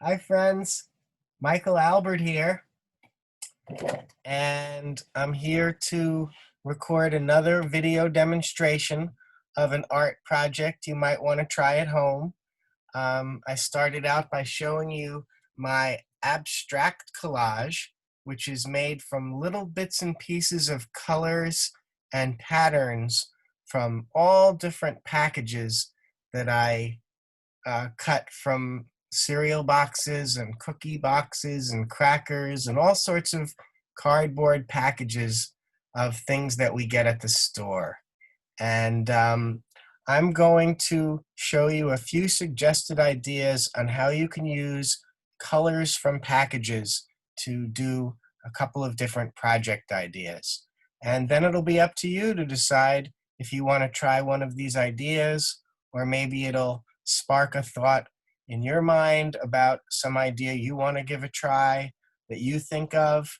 Hi friends, Michaelalbert here, and I'm here to record another video demonstration of an art project you might want to try at home. I started out by showing you my abstract collage, which is made from little bits and pieces of colors and patterns from all different packages that I cut from cereal boxes and cookie boxes and crackers and all sorts of cardboard packages of things that we get at the store. And I'm going to show you a few suggested ideas on how you can use colors from packages to do a couple of different project ideas. And then it'll be up to you to decide if you want to try one of these ideas, or maybe it'll spark a thought in your mind about some idea you want to give a try that you think of.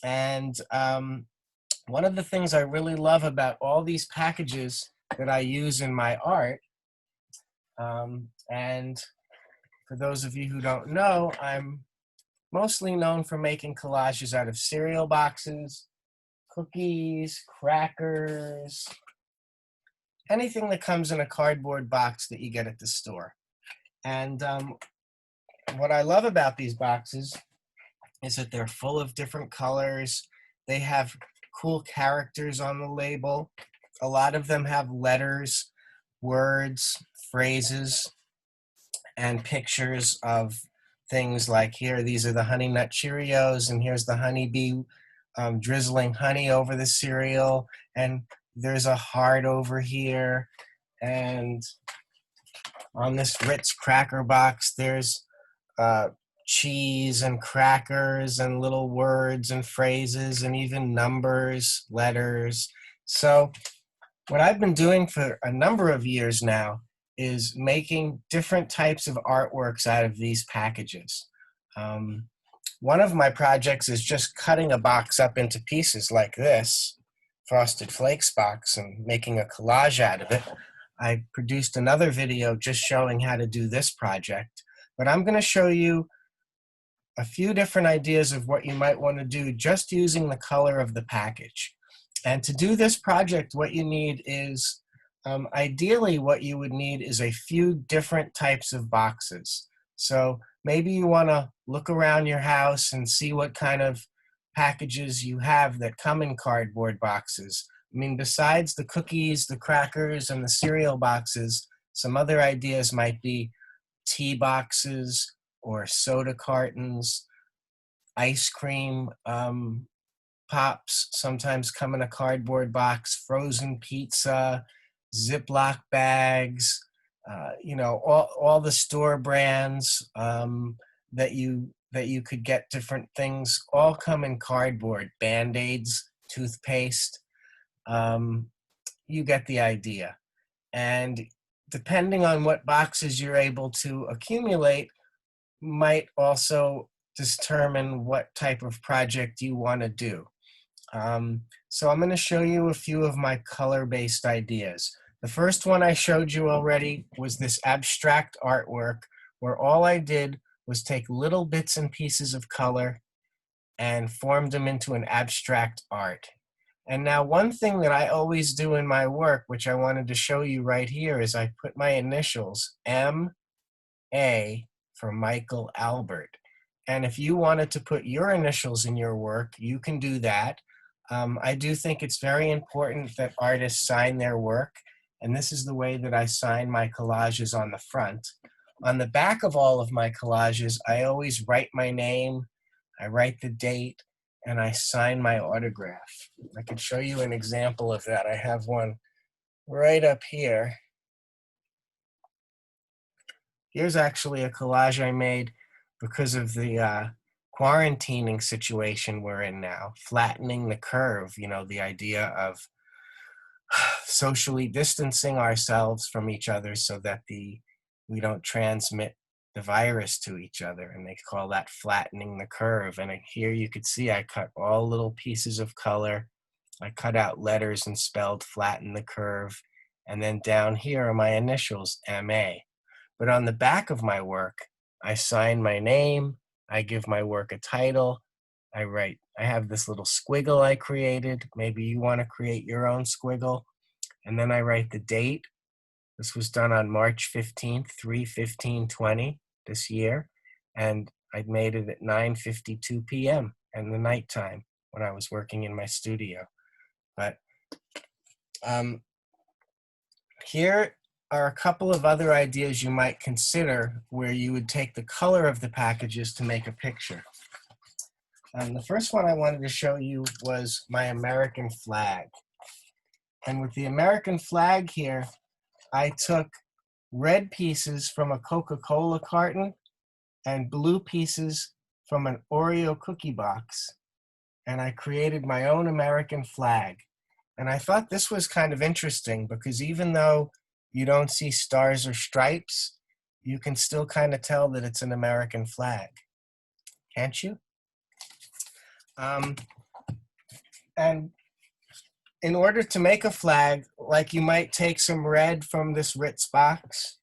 And one of the things I really love about all these packages that I use in my art, and for those of you who don't know, I'm mostly known for making collages out of cereal boxes, cookies, crackers, anything that comes in a cardboard box that you get at the store. And what I love about these boxes is that they're full of different colors. They have cool characters on the label. A lot of them have letters, words, phrases, and pictures of things like here, these are the Honey Nut Cheerios, and here's the honeybee drizzling honey over the cereal, and there's a heart over here, and on this Ritz cracker box, there's cheese and crackers and little words and phrases and even numbers, letters. So what I've been doing for a number of years now is making different types of artworks out of these packages. One of my projects is just cutting a box up into pieces like this Frosted Flakes box and making a collage out of it. I produced another video just showing how to do this project, but I'm going to show you a few different ideas of what you might want to do just using the color of the package. And to do this project, what you need is, ideally what you would need is a few different types of boxes. So maybe you want to look around your house and see what kind of packages you have that come in cardboard boxes. I mean, besides the cookies, the crackers, and the cereal boxes, some other ideas might be tea boxes or soda cartons, ice cream pops sometimes come in a cardboard box, frozen pizza, Ziploc bags, all the store brands that you could get different things all come in cardboard, Band-Aids, toothpaste. You get the idea. And depending on what boxes you're able to accumulate might also determine what type of project you want to do. So I'm going to show you a few of my color-based ideas. The first one I showed you already was this abstract artwork where all I did was take little bits and pieces of color and formed them into an abstract art. And now one thing that I always do in my work, which I wanted to show you right here, is I put my initials, M.A., for Michael Albert. And if you wanted to put your initials in your work, you can do that. I do think it's very important that artists sign their work, and this is the way that I sign my collages on the front. On the back of all of my collages, I always write my name, I write the date, and I sign my autograph. I can show you an example of that. I have one right up here. Here's actually a collage I made because of the quarantining situation we're in now, flattening the curve, the idea of socially distancing ourselves from each other so that we don't transmit the virus to each other, and they call that flattening the curve. And here you could see I cut all little pieces of color. I cut out letters and spelled flatten the curve, and then down here are my initials, M.A. But on the back of my work, I sign my name, I give my work a title, I have this little squiggle I created. Maybe you want to create your own squiggle. And then I write the date. This was done on March 15th, 3/15/20 this year. And I made it at 9:52 p.m. in the nighttime when I was working in my studio. But here are a couple of other ideas you might consider where you would take the color of the packages to make a picture. The first one I wanted to show you was my American flag. And with the American flag here, I took red pieces from a Coca-Cola carton and blue pieces from an Oreo cookie box. And I created my own American flag. And I thought this was kind of interesting because even though you don't see stars or stripes, you can still kind of tell that it's an American flag. Can't you? And in order to make a flag, like you might take some red from this Ritz box,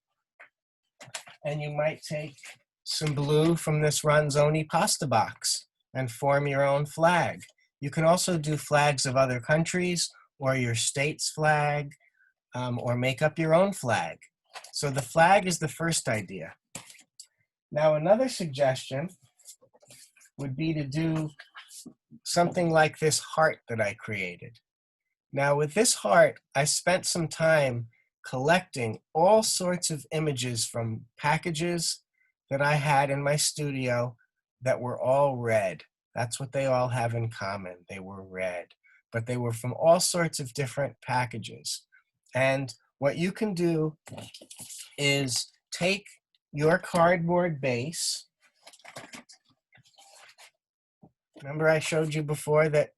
and you might take some blue from this Ronzoni pasta box and form your own flag. You can also do flags of other countries or your state's flag, or make up your own flag. So the flag is the first idea. Now another suggestion would be to do something like this heart that I created. Now with this heart, I spent some time collecting all sorts of images from packages that I had in my studio that were all red. That's what they all have in common. They were red, but they were from all sorts of different packages. And what you can do is take your cardboard base. Remember I showed you before that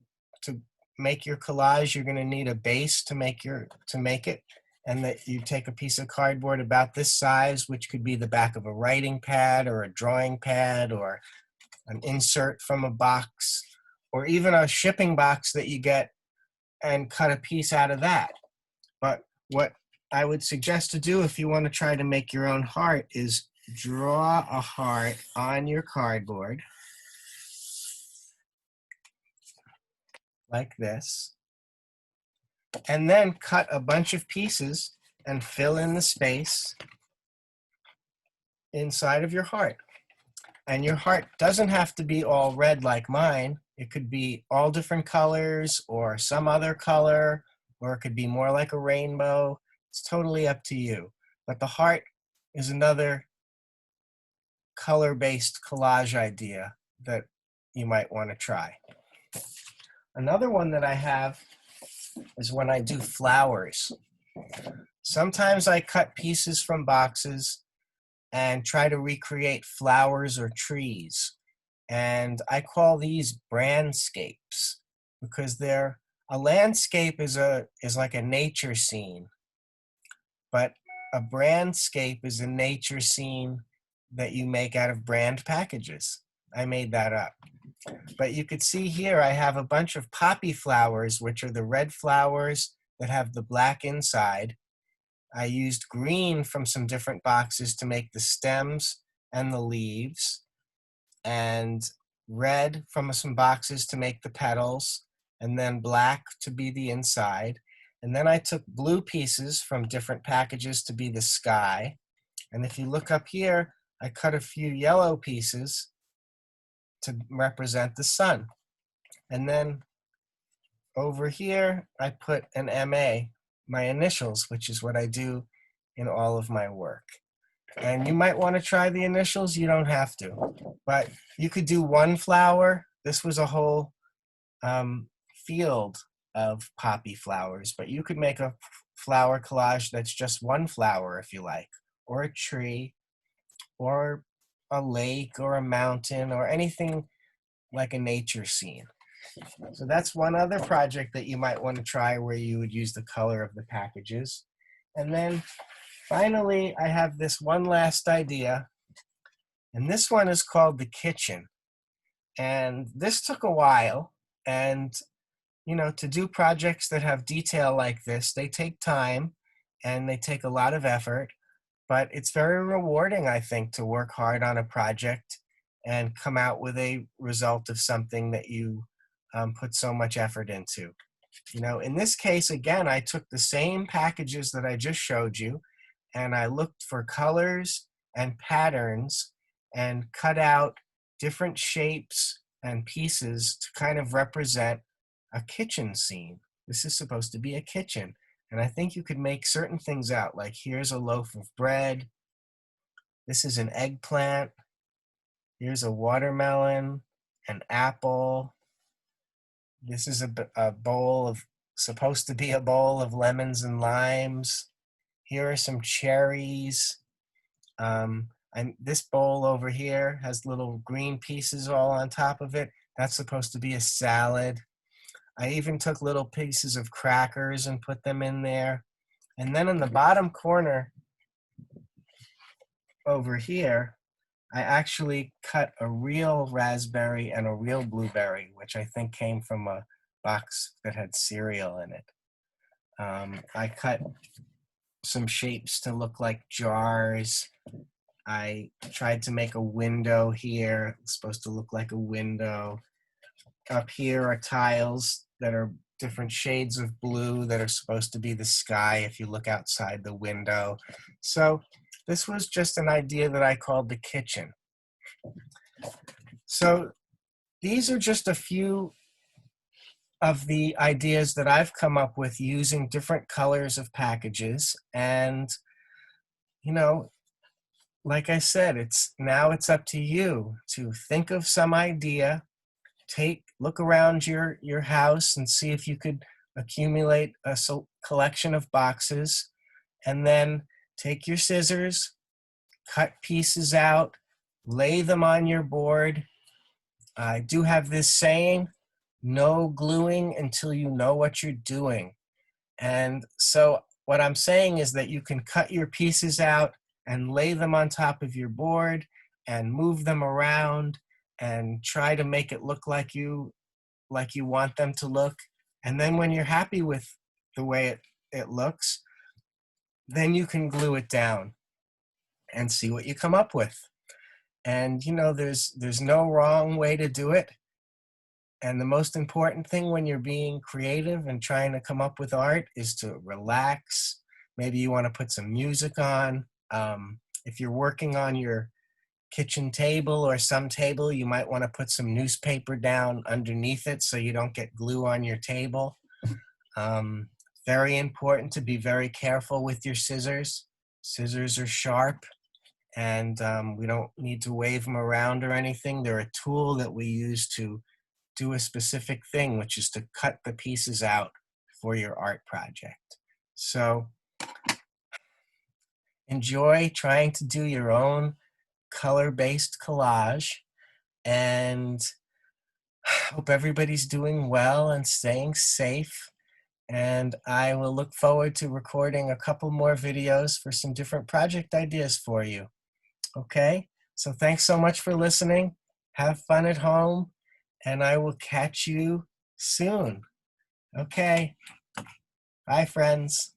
to make your collage, you're going to need a base to make it, and that you take a piece of cardboard about this size, which could be the back of a writing pad or a drawing pad or an insert from a box or even a shipping box that you get, and cut a piece out of that. But what I would suggest to do if you want to try to make your own heart is draw a heart on your cardboard like this, and then cut a bunch of pieces and fill in the space inside of your heart. And your heart doesn't have to be all red like mine. It could be all different colors or some other color, or it could be more like a rainbow. It's totally up to you. But the heart is another color-based collage idea that you might want to try. Another one that I have is when I do flowers. Sometimes I cut pieces from boxes and try to recreate flowers or trees. And I call these brandscapes because a landscape is like a nature scene, but a brandscape is a nature scene that you make out of brand packages. I made that up. But you could see here I have a bunch of poppy flowers, which are the red flowers that have the black inside. I used green from some different boxes to make the stems and the leaves, and red from some boxes to make the petals, and then black to be the inside. And then I took blue pieces from different packages to be the sky. And if you look up here, I cut a few yellow pieces to represent the sun. And then over here, I put an MA, my initials, which is what I do in all of my work. And you might want to try the initials. You don't have to. But you could do one flower. This was a whole field of poppy flowers. But you could make a flower collage that's just one flower if you like, or a tree, or a lake, or a mountain, or anything like a nature scene. So that's one other project that you might want to try where you would use the color of the packages. And then finally, I have this one last idea, and this one is called the kitchen. And this took a while, and to do projects that have detail like this, they take time and they take a lot of effort. but it's very rewarding, I think, to work hard on a project and come out with a result of something that you put so much effort into. You know, in this case, again, I took the same packages that I just showed you, and I looked for colors and patterns and cut out different shapes and pieces to kind of represent a kitchen scene. This is supposed to be a kitchen. And I think you could make certain things out, like here's a loaf of bread, this is an eggplant, here's a watermelon, an apple, this is a bowl of, supposed to be a bowl of lemons and limes, here are some cherries, and this bowl over here has little green pieces all on top of it. That's supposed to be a salad. I even took little pieces of crackers and put them in there. And then in the bottom corner over here, I actually cut a real raspberry and a real blueberry, which I think came from a box that had cereal in it. I cut some shapes to look like jars. I tried to make a window here. It's supposed to look like a window. Up here are tiles that are different shades of blue that are supposed to be the sky if you look outside the window. So this was just an idea that I called the kitchen. So these are just a few of the ideas that I've come up with using different colors of packages. And, you know, like I said, it's up to you to think of some idea, look around your house and see if you could accumulate a collection of boxes, and then take your scissors, cut pieces out, lay them on your board. I do have this saying, no gluing until you know what you're doing. And so what I'm saying is that you can cut your pieces out and lay them on top of your board and move them around and try to make it look like you want them to look. And then when you're happy with the way it looks, then you can glue it down and see what you come up with. And you know, there's no wrong way to do it. And the most important thing when you're being creative and trying to come up with art is to relax. Maybe you want to put some music on. If you're working on your kitchen table or some table, you might want to put some newspaper down underneath it so you don't get glue on your table. Very important to be very careful with your scissors. Scissors are sharp, and we don't need to wave them around or anything. They're a tool that we use to do a specific thing, which is to cut the pieces out for your art project. So enjoy trying to do your own color-based collage, and hope everybody's doing well and staying safe. And I will look forward to recording a couple more videos for some different project ideas for you. Okay, so thanks so much for listening. Have fun at home, and I will catch you soon. Okay, bye friends.